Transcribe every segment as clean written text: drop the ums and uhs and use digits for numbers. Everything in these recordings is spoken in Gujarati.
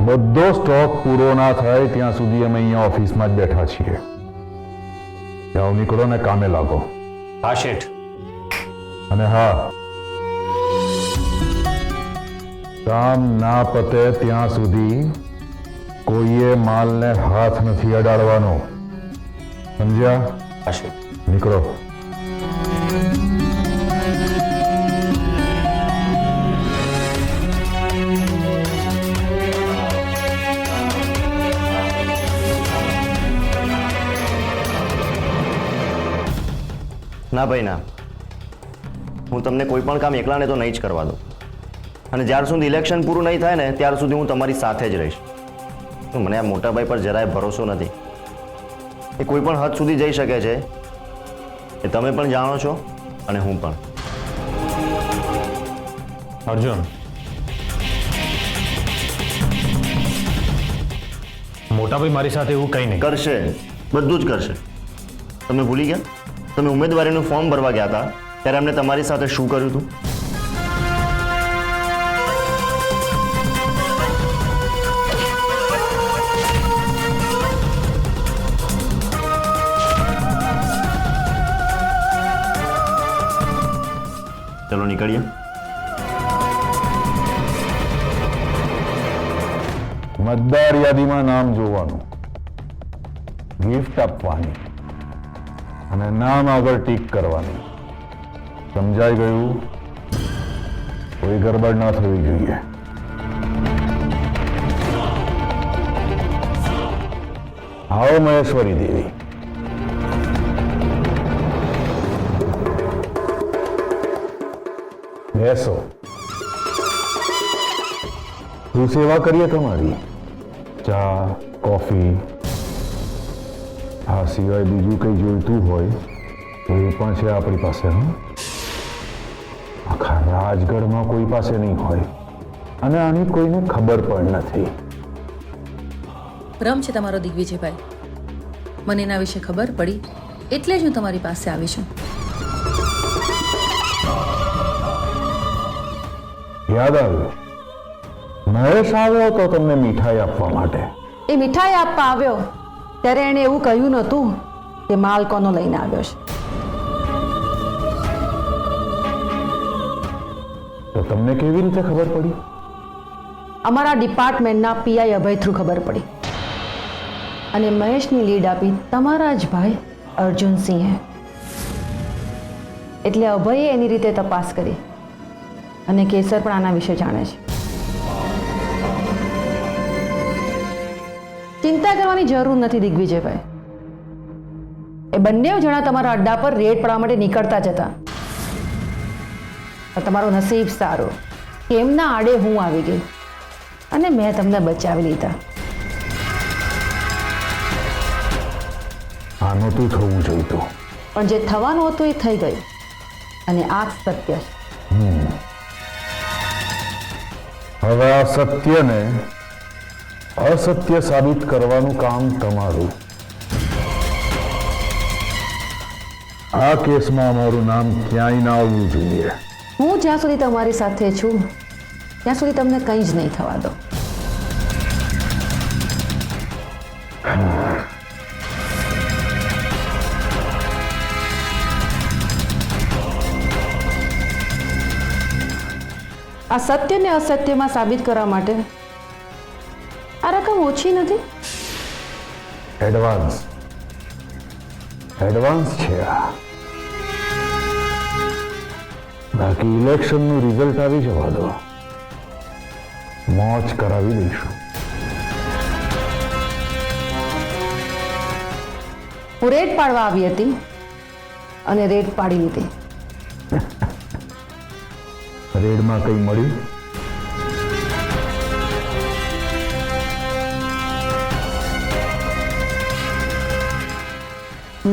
બધો સ્ટોક પૂરો ના થાય ત્યાં સુધી અમે અહીંયા ઓફિસમાં જ બેઠા છીએ. જાઓ, નીકળો ને કામે લાગો. હા શેઠ. અને હા, કામ ના પતે ત્યાં સુધી કોઈએ માલને હાથ નથી અડાડવાનો. સમજ્યા? હા શેઠ. નીકળો. ના ભાઈ ના, હું તમને કોઈ પણ કામ એકલાને તો નહીં જ કરવા દઉં. અને જ્યાર સુધી ઇલેક્શન પૂરું નહીં થાય ને ત્યાર સુધી હું તમારી સાથે જ રહીશ. મને આ મોટાભાઈ પર જરાય ભરોસો નથી. એ કોઈ પણ હદ સુધી જઈ શકે છે, એ તમે પણ જાણો છો અને હું પણ. અર્જુન, મોટાભાઈ મારી સાથે એવું કંઈ નહીં કરશે, બધું જ કરશે. તમે ભૂલી ગયા? તમે ઉમેદવારીનું ફોર્મ ભરવા ગયા હતા ત્યારે એમને તમારી સાથે શું કર્યું હતું? ચલો નીકળીએ. મતદાર યાદીમાં નામ જોવાનું, ગિફ્ટ આપવાની અને નામ આગળ ટીક કરવાની. સમજાઈ ગયું? કોઈ ગરબડ ના થવી જોઈએ. આવો મહેશ્વરી દેવી. બેસો. શું સેવા કરીએ તમારી? ચા, કોફી, આ સિવાય બીજું કંઈ જોઈતું હોય તો એ પણ છે આપણી પાસે. આખા રાજગઢમાં કોઈ પાસે નહીં હોય અને આની કોઈને ખબર પણ નથી. ભ્રમ છે તમારો દિગ્વિજયભાઈ. મને એના વિશે ખબર પડી એટલે જ હું તમારી પાસે આવી છું. યાદ આવ્યું, મહેશ આવ્યો તો તમને મીઠાઈ આપવા માટે. એ મીઠાઈ આપવા આવ્યો ત્યારે એણે એવું કહ્યું નહોતું કે માલ કોનો લઈને આવ્યો છે. તો તમને કેવી રીતે ખબર પડી? અમારા ડિપાર્ટમેન્ટના પીઆઈ અભય થ્રુ ખબર પડી અને મહેશની લીડ આપી તમારા જ ભાઈ અર્જુનસિંહે. એટલે અભયે એની રીતે તપાસ કરી અને કેસર પણ આના વિશે જાણે છે. ચિંતા કરવાની જરૂર નથી દિગ્વિજયભાઈ. એ બંને જણા તમારા અડ્ડા પર રેડ પડવા માટે નીકળતા જ હતા. પણ તમારું નસીબ સારું કે એમના આડે હું આવી ગઈ અને મેં તમને બચાવી લીધા. આ નહોતું થવું જોઈતું. પણ જે થવાનું હતું એ થઈ ગયું અને આ સત્ય છે. હવે આ સત્યને અસત્ય સાબિત કરવાનું કામ તમારું. આ કેસમાં અમારું નામ ક્યાંય ના આવવું જોઈએ. હું જ્યાં સુધી તમારી સાથે છું ત્યાં સુધી તમને કંઈ જ નહીં થવા દો. આ સત્યને અસત્યમાં સાબિત કરવા માટે આ રકમ ઓછી નથી. એડવાન્સ છે આ. બાકી ઇલેક્શનનું રિઝલ્ટ આવી જવા દો, મોજ કરાવી દઈશું. હું રેડ પાડવા આવી હતી અને રેડ પાડી લીધી. રેડમાં કંઈ મળ્યું?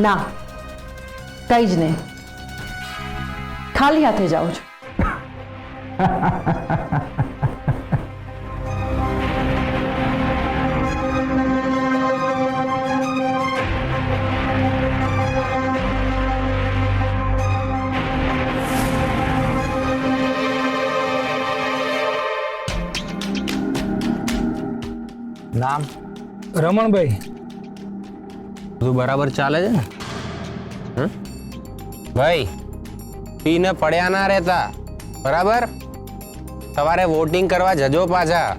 ના, કંઈ જ નહીં. ખાલી હાથે જાઉં છું. નામ? રમણભાઈ. બધું બરાબર ચાલે છે ને? ભાઈ પીને પડ્યા ના રહેતા, બરાબર? સવારે વોટિંગ કરવા જજો પાછા,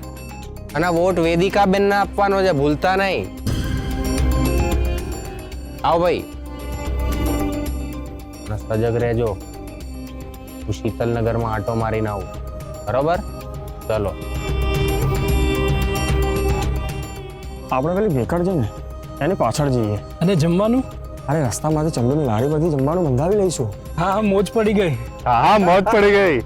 અને વોટ વેદિકા બેનને આપવાનો છે, ભૂલતા નહીં. આવો ભાઈ, અને સજગ રહેજો. હું શીતલનગરમાં આટો મારીને આવું, બરોબર? ચલો. આપણે પેલી ભેકડ છે ને એની પાછળ જઈએ. અને જમવાનું? અરે રસ્તામાંથી ચંદુની લારી બધી જમવાનું બંધાવી લઈશું. હા હા, મોજ પડી ગઈ. હા મોજ પડી ગઈ.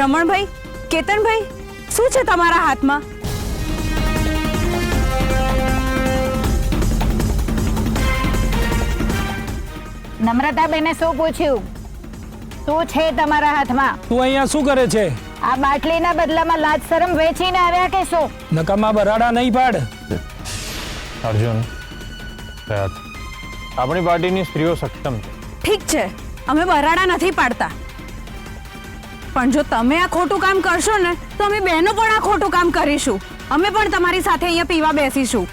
રમણભાઈ, કેતનભાઈ, શું છે તમારા હાથમાં? નમ્રતાબેને શું પૂછ્યું? શું છે તમારા હાથમાં? તું અહીંયા શું કરે છે? આ બાટલીના બદલામાં લાજ શરમ વેચીને આવ્યા કે શું? નકામા બરાડા નહીં પાડ. અર્જુન, આપણી પાર્ટીની સ્ત્રીઓ સક્ષમ છે. ઠીક છે, અમે બરાડા નથી પાડતા, પણ જો તમે આ ખોટું કામ કરશો ને તો અમે બહેનો પણ આ ખોટું કામ કરીશું. અમે પણ તમારી સાથે અહીંયા પીવા બેસીશું.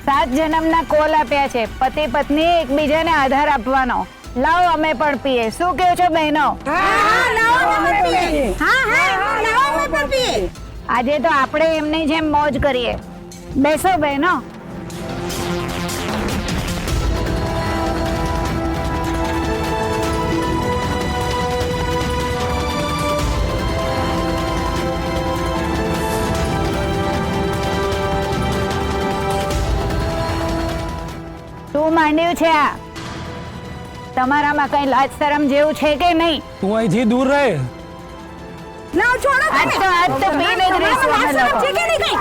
7 જન્મના કોલ આપ્યા છે, પતિ પત્ની એકબીજાને આધાર આપવાનો. લાવો અમે પણ પીએ. શું કહો છો બહેનો? આજે તો આપણે એમની જેમ મોજ કરીએ. બેસો બહેનો. શું માંડ્યું છે આ? તમારામાં કઈ લાજ શરમ જેવું છે કે નહીં? તું અહીંથી દૂર રહે. ના છોડો આજ તો પીને જ રહીશું અમે લોકો. છે કે નહીં કઈ?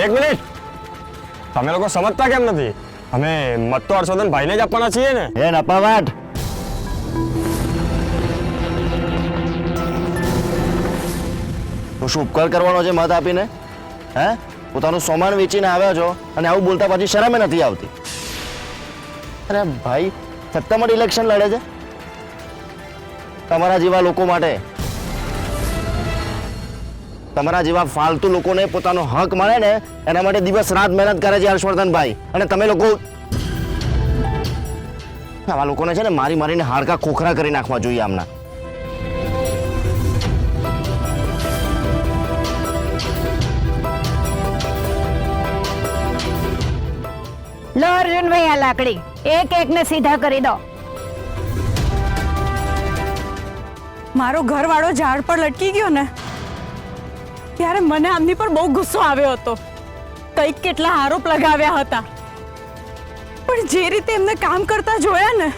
એક મિનિટ, તમે લોકો સમજતા કેમ નથી? અમે મત તો હર્ષવર્ધન ભાઈને જ આપવાના છીએ ને. એ નપાવાટ, તું શું ઉપકાર કરવાનો છે મત આપીને? હે, પોતાનું સોમાન વેચીને આવ્યા છો અને આવું બોલતા પછી શરમે નથી આવતી? અરે ભાઈ, સત્તા માટે ઇલેક્શન લડે છે તમારા જેવા લોકો માટે. તમારા જેવા ફાલતુ લોકોને પોતાનો હક મળે ને એના માટે દિવસ રાત મહેનત કરે છે હર્ષવર્ધનભાઈ. અને તમે લોકો આવા લોકોને છે ને મારી મારીને હાડકા ખોખરા કરી નાખવા જોઈએ આમના. લો અર્જુનભાઈ આ લાકડી, એક એકને સીધા કરી દો. મારો ઘરવાળો ઝાડ પર લટકી ગયો ને ત્યારે મને આમની પર બહુ ગુસ્સો આવ્યો હતો. કંઈક કેટલા આરોપ લગાવ્યા હતા, પણ જે રીતે એમને કામ કરતા જોયા ને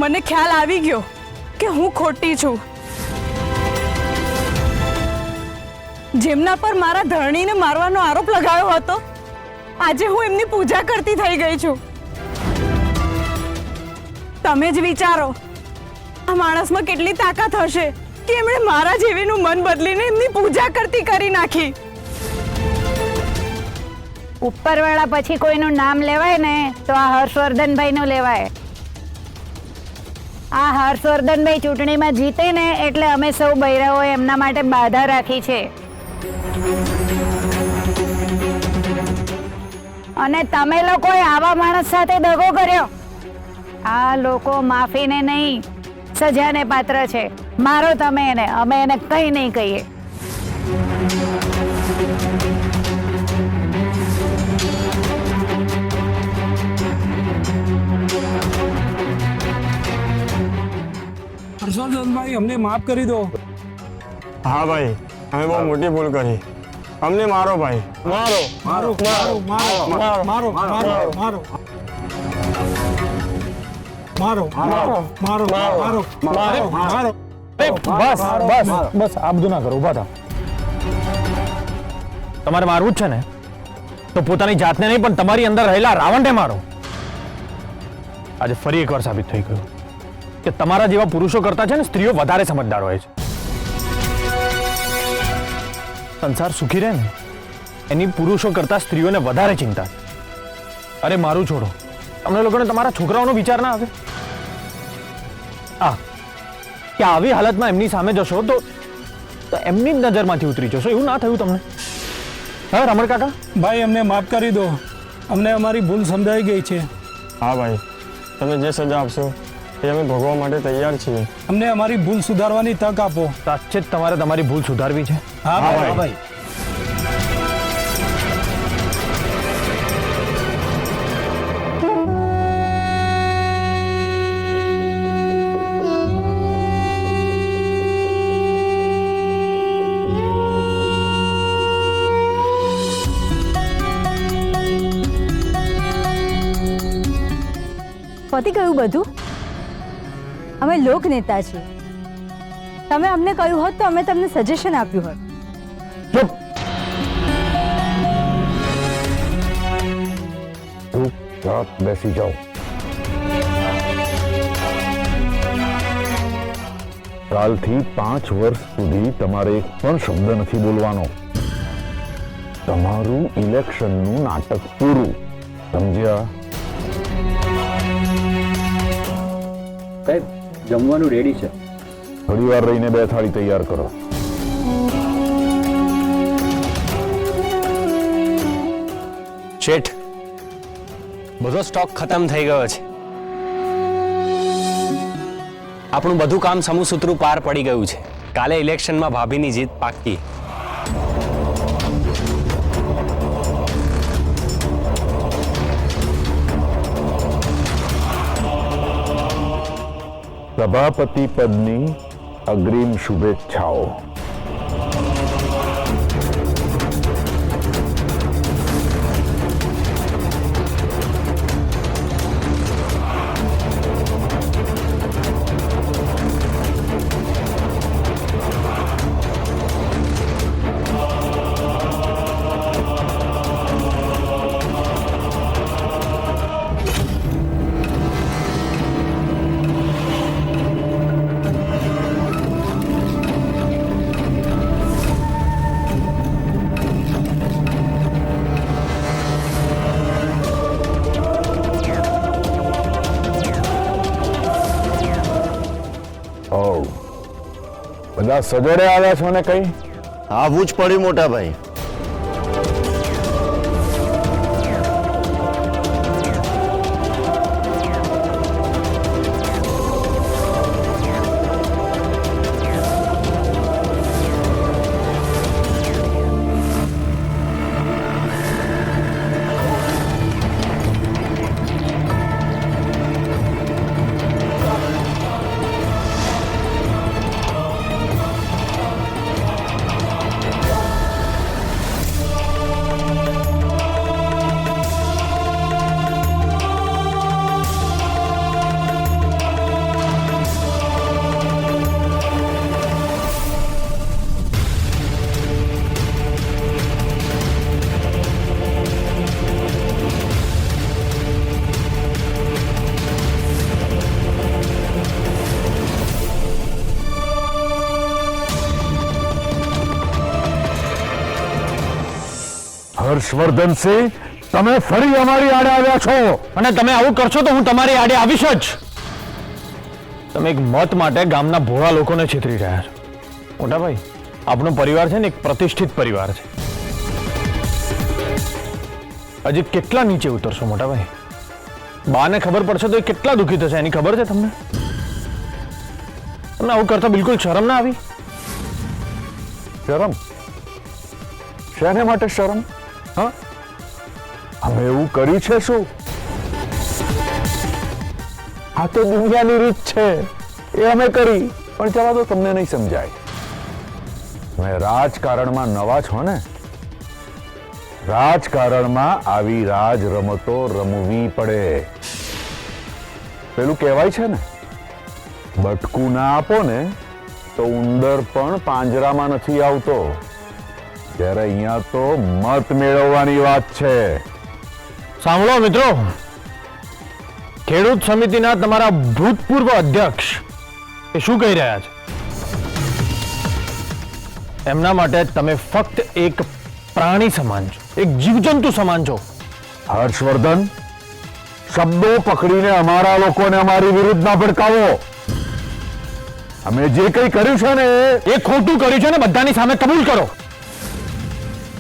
મને ખ્યાલ આવી ગયો કે હું ખોટી છું. જેમના પર મારા ધરણીને મારવાનો આરોપ લગાવ્યો હતો, આજે હું એમની પૂજા કરતી થઈ ગઈ છું. તમે જ વિચારો આ માણસમાં કેટલી તાકાત હશે કે એમણે મારા જેવીનું મન બદલીને એમની પૂજા કરતી કરી નાખી. ઉપરવાળા પછી કોઈનું નામ લેવાય ને તો આ હર્ષવર્ધનભાઈનું લેવાય. આ હર્ષવર્ધનભાઈ ચૂંટણીમાં જીતે ને એટલે અમે સૌ બૈરાઓએ એમના માટે બાધા રાખી છે. અને તમે લોકોએ આવા માણસ સાથે દગો કર્યો. આ લોકો માફીને નહીં સજાને પાત્ર છે. મારો તમે એને, અમે એને કંઈ નહીં કહીએ. હર્ષવર્ધનભાઈ, અમને માફ કરી દો. હા ભાઈ, અમે બહુ મોટી ભૂલ કરી. અમને મારો ભાઈ, મારો મારો મારો મારો મારો મારો મારો. મારો મારો મારો મારો મારો મારો બસ બસ બસ આ બધું ના કરો, ઊભા થાઓ. તમારે મારવું જ છે ને તો પોતાની જાતને નહીં પણ તમારી અંદર રહેલા રાવણને મારો. આજે ફરી એકવાર સાબિત થઈ ગયું કે તમારા જેવા પુરુષો કરતા છે ને સ્ત્રીઓ વધારે સમજદાર હોય છે. સંસાર સુખી રહે ને એની પુરુષો કરતા સ્ત્રીઓને વધારે ચિંતા છે. અરે મારું છોડો, તમને લોકોને તમારા છોકરાઓનો વિચાર ના આવે? કે આવી હાલતમાં એમની સામે જશો તો એમની જ નજરમાંથી ઉતરી જશો, એવું ના થયું તમને? હા રમણ કાકા, ભાઈ અમને માફ કરી દો, અમને અમારી ભૂલ સમજાઈ ગઈ છે. હા ભાઈ, તમે જે સજા આપશો એ અમે ભોગવવા માટે તૈયાર છીએ. અમને અમારી ભૂલ સુધારવાની તક આપો. સાચે જ તમારે તમારી ભૂલ સુધારવી છે. હા ભાઈ. પતી ગયું બધું? અમે લોક નેતા છીએ. તમે અમને કહ્યું હોત તો અમે તમને સજેશન આપ્યું હોત. ચૂપ, ચૂપચાપ બેસી જાઓ. કાલથી 5 વર્ષ સુધી તમારે એક પણ શબ્દ નથી બોલવાનો. તમારું ઇલેક્શનનું નાટક પૂરું, સમજ્યા? જમવાનું રેડી છે. થોડી વાર રહીને 2 થાળી તૈયાર કરો. શેઠ, બધો સ્ટોક ખતમ થઈ ગયો છે. આપણું બધું કામ સમૂહસૂત્રું પાર પડી ગયું છે. કાલે ઇલેક્શનમાં ભાભીની જીત પાક્કી. સભાપતિ પદની અગ્રિમ શુભેચ્છાઓ. બધા સજોડે આવ્યા છો ને? કઈ આવવું જ પડ્યું મોટા ભાઈ. હર્ષવર્ધનસિંહ, તમે ફરી અમારી આડે આવ્યા છો અને તમે આવું કરશો તો હું તમારી આડે આવીશ જ. તમે એક મત માટે ગામના ભોળા લોકોને છેતરી રહ્યા છો. મોટા ભાઈ, આપણો પરિવાર છે ને એક પ્રતિષ્ઠિત પરિવાર છે. હજી કેટલા નીચે ઉતરશો મોટા ભાઈ? બાને ખબર પડશે તો એ કેટલા દુઃખી થશે એની ખબર છે તમને? તમને આવું કરતા બિલકુલ શરમ ના આવી? શરમ? શેને માટે શરમ? હા, અમે એવું કર્યું છે શું? આ તો દુનિયાની રીત છે, એ અમે કરી. પણ જવા દો, તમને નહીં સમજાય. તમે રાજકારણમાં નવા છો ને? રાજકારણમાં આવી રાજ રમતો રમવી પડે. પેલું કહેવાય છે ને, બટકું ના આપો ને તો ઉંદર પણ પાંજરામાં નથી આવતો. ત્યારે અહીંયા તો મત મેળવવાની વાત છે. સાંભળો મિત્રો, ખેડૂત સમિતિના તમારા ભૂતપૂર્વ અધ્યક્ષ એ શું કહી રહ્યા છે? એમના માટે તમે ફક્ત એક પ્રાણી સમાન છો, એક જીવજંતુ સમાન છો. હર્ષવર્ધન, શબ્દો પકડીને અમારા લોકોને અમારી વિરુદ્ધ ના ભડકાવો. અમે જે કંઈ કર્યું છે ને એ ખોટું કર્યું છે ને બધાની સામે કબૂલ કરો.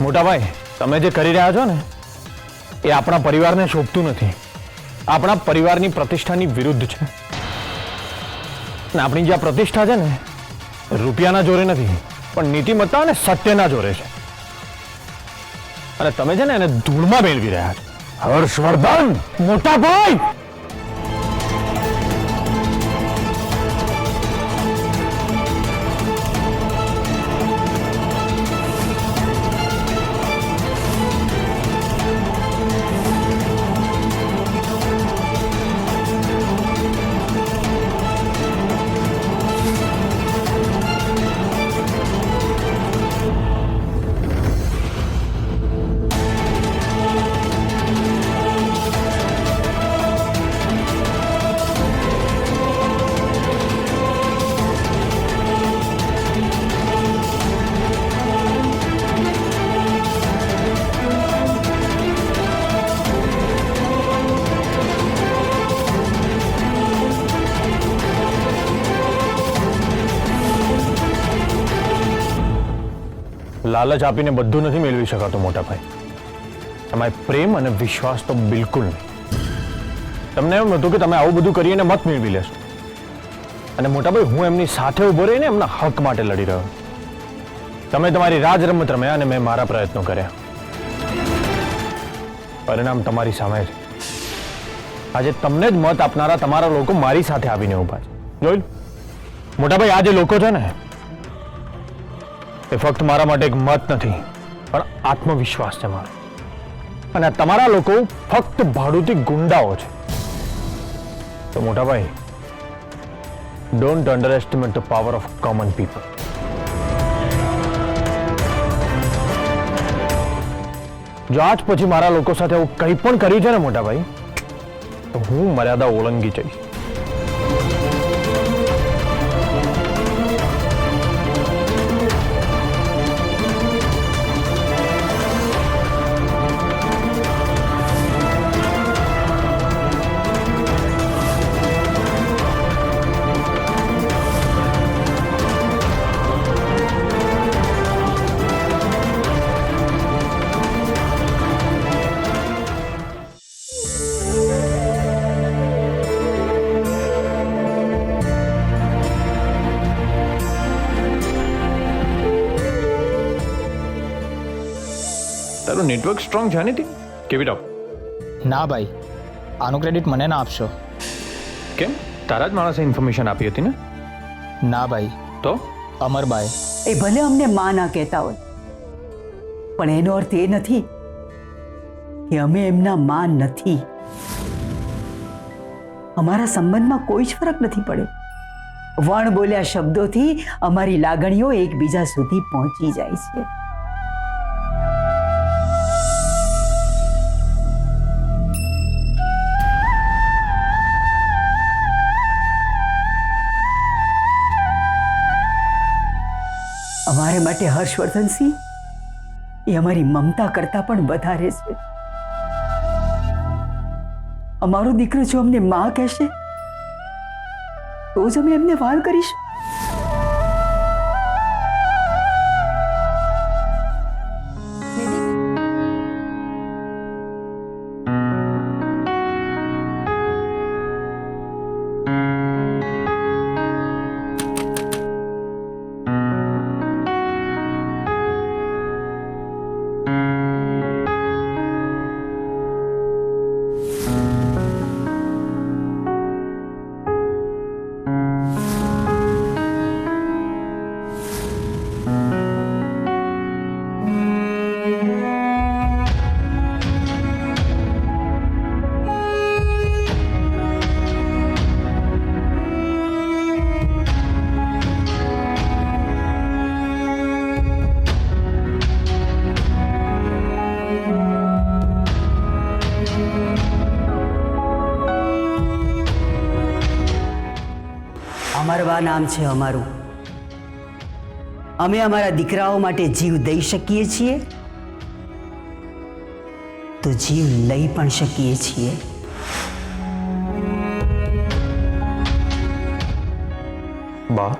મોટાભાઈ, તમે જે કરી રહ્યા છો ને એ આપણા પરિવારને શોભતું નથી. આપણા પરિવારની પ્રતિષ્ઠાની વિરુદ્ધ છે. અને આપણી જે આ પ્રતિષ્ઠા છે ને રૂપિયાના જોરે નથી, પણ નીતિમત્તા અને સત્યના જોરે છે. અને તમે છે ને એને ધૂળમાં મેળવી રહ્યા છો. હર્ષવર્ધન, મોટાભાઈ, લાલચ આપીને બધું નથી મેળવી શકાતું મોટાભાઈ. તમારે પ્રેમ અને વિશ્વાસ તો બિલકુલ નહીં. તમને એમ હતું કે તમે આવું બધું કરીને મત મેળવી લેશો. અને મોટાભાઈ, હું એમની સાથે ઉભો રહીને એમના હક માટે લડી રહ્યો. તમે તમારી રાજ રમત રમ્યા અને મેં મારા પ્રયત્નો કર્યા. પરિણામ તમારી સામે છે. આજે તમને જ મત આપનારા તમારા લોકો મારી સાથે આવીને ઉભા છે. જોઈ લો મોટાભાઈ, આ જે લોકો છે ને એ ફક્ત મારા માટે એક મત નથી, પણ આત્મવિશ્વાસ છે મારો. અને તમારા લોકો ફક્ત ભાડુતી ગુંડાઓ છે. તો મોટાભાઈ, don't underestimate the power of common people. જો આજ પછી મારા લોકો સાથે આવું કંઈ પણ કર્યું છે ને મોટાભાઈ, તો હું મર્યાદા ઓળંગી જઈશ. તારું નેટવર્ક સ્ટ્રોંગ છે નથી? કેવી ટોપ? ના ભાઈ, આનું ક્રેડિટ મને ના આપશો. કેમ? તારા જ માણસે ઇન્ફોર્મેશન આપી હતી ને? ના ભાઈ. તો અમરભાઈ. એ ભલે અમને માં ના કહેતા હોય, પણ એનો અર્થ એ નથી કે અમે એમના માં નથી. અમારા સંબંધમાં કોઈ જ ફરક નથી પડ્યો. વણ બોલ્યા શબ્દોથી અમારી લાગણીઓ એકબીજા સુધી પહોંચી જાય છે. અમારે માટે હર્ષવર્ધનસિંહ એ અમારી મમતા કરતા પણ વધારે છે. અમારો દીકરો જો અમને માં કહેશે તો જ અમે એમને વાલ કરીશું. મરવા નામ છે અમારું. અમે અમારા દીકરાઓ માટે જીવ દઈ શકીએ છીએ તો જીવ લઈ પણ શકીએ છીએ. બા